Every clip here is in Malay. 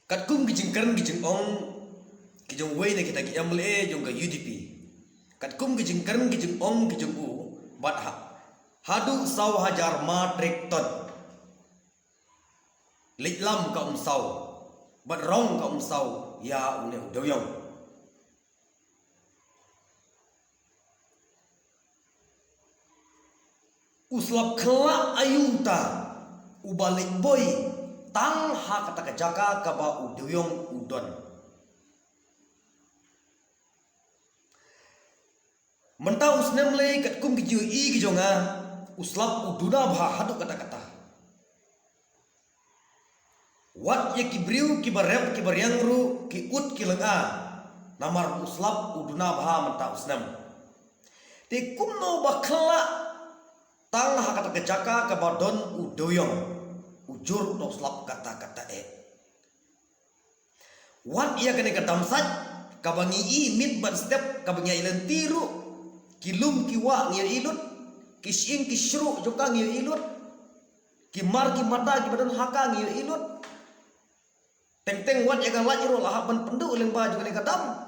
kat kum kijing keren kijing ong kijong wei na kita ki MLA jong ka UDP kat kum kijing keren kijing ong kijong u bat hadu saw hajar matrik ton liklam ka saw bat rong ka saw ya une doyong uslap kela ayuta ubalik boy tang ha kata kejaka kaba udoyong udon mentau usnem le kat kum kijo i kijonga uslap uduna bha hadu kata wat ye kibriu kibarep kibaryang ru ki ut kilenga namar uslap uduna bha mentau usnem te kumno bakla tang ha kata kejaka kaba don udoyong ujur no slap kata wat ia kene kadam sat kabangi i mit ban step kabangi ilen tiru kilum kiwa ngia ilut kising kisru joka ngia ilut kimar kimata kibadan haka ngia ilut teng wat ia kan lajiro lahaban pendu leng baju kene kadam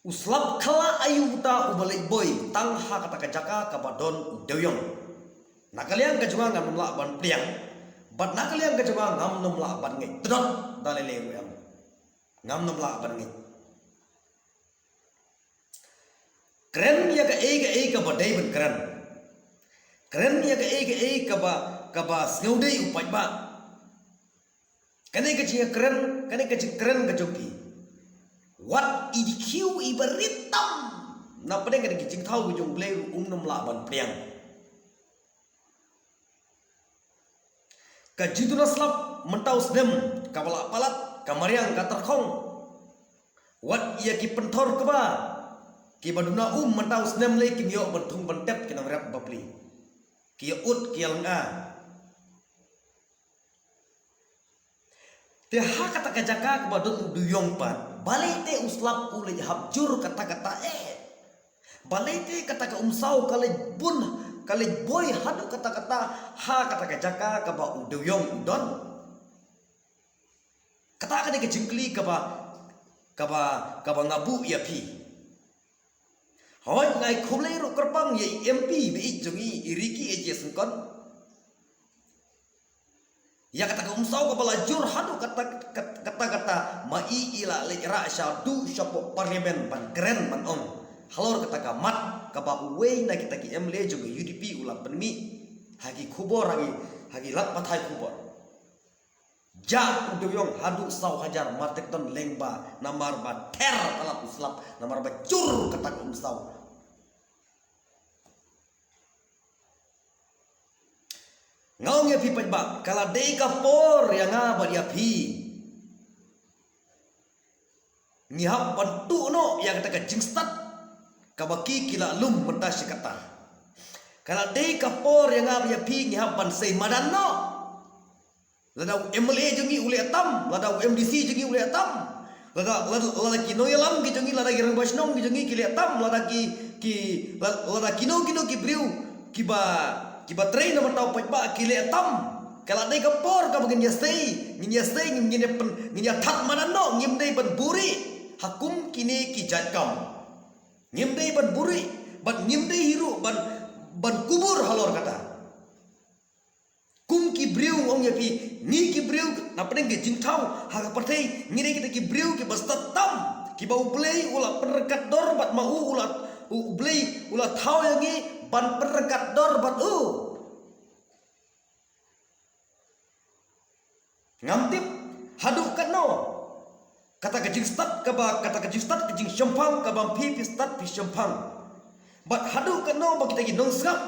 uslap kala ayuta ubalik boy tang ha kata kejaka kabadon udoyong nakaliang kajunga ngam nomla ban priang bat nakaliang kajunga ngam nomla ban ngai tedot dalele em ngam nomla ban ngai keren ya ka e ka badai ban keren ya ka e ka ba snodei upai ba kane kajing keren kajoki wat IDQ ibaritam na pedeng kada kijing thau kijong blei nom la ban priang ka jiduna slap mentau sdem kabala palat kamariang katarkhong wat ia ki penthor keba ki baduna mentau sdem le ki yo bentung bentep ki nang rap babli ki ut ki alnga te ha kata kajaka kabadun duyong pan balai te uslap ule habjur kata-kata balai te kata umsau kale bun kale boy hadu kata-kata ha kata kajaka kaba uduyong udon kata kade kejingkli kaba ngabu ya pi hoy ngai khulei ru kerpang ye MP bi jongi iriki eje sengkon ya kata umsau kepala jur hadu kata mai ila lejra syadu syapo parlemen ban keren ban on halor kata mat kaba uwe na kita ki MLA juga UDP ulah penmi hagi kubor hagi lat pathai kubor ja udoyong hadu saw hajar matek ton lengba namar ba ter alat uslap namar ba jur kata umsau ngau ya pi pajba kala dei ka por yang nga badia pi ngihap bantu no yang kata ka jingstat kabaki kila lum menta sikata kala dei ka por yang nga badia pi ngihap ban sei madan no ladau MLA jengi ule atam ladau MDC jengi ule atam lada kino yalam ki jengi lada girang basnong ki jengi kile atam lada lada kino ki briu kiba train na matau pajba kile atam kala dei ka por ka bagin yastei nginya that manano ngim dei ban buri hakum kini ki jatkam ngim dei ban buri ban ngim dei hiru ban kubur halor kata kum ki briu ong yapi ni ki briu na pedeng ge jingthau ha ka pathei ngire kita ki briu ki bastat tam ki bau blei ula perkat dor bat mau ula blei ula thau yangi ban perkat dor bat ngamtip haduk kano kata kejing stat kejing syampang kabam pi stat pi syampang bat haduk kano bagi kita nong srap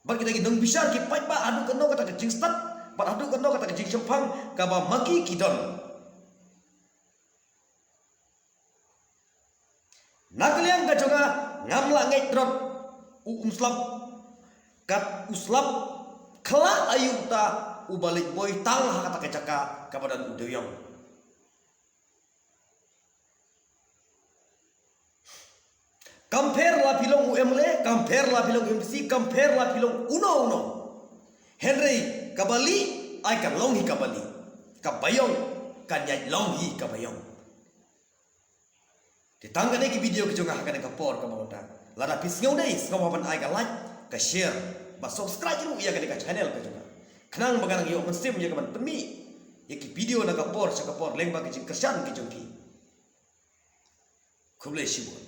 bagi kita nong bisar ki pai ba haduk kano kata kejing stat bat haduk kano kata kejing syampang kabam maki kidon nakliang gajonga ngamla ngai trot umslap kat uslap kala ayuta ubalik boy tang kata kecaka kepada udoyong compare la pilong UMLE, compare la pilong MPC, compare la pilong uno. Henry kabali ay kan long hi kabali. Kabayong kanyay long hi kabayong. Ditangga ki video ki jonga hakan kapor kamawata. Lada pisngau dei skawapan ay ka like, ka share, ba subscribe ju ya ka channel ka jonga. Khnang bagang yo menstim ya kaman pemi. Yaki video na kapor sa kapor lengba ki kersan ki jongki. Kublai shibu.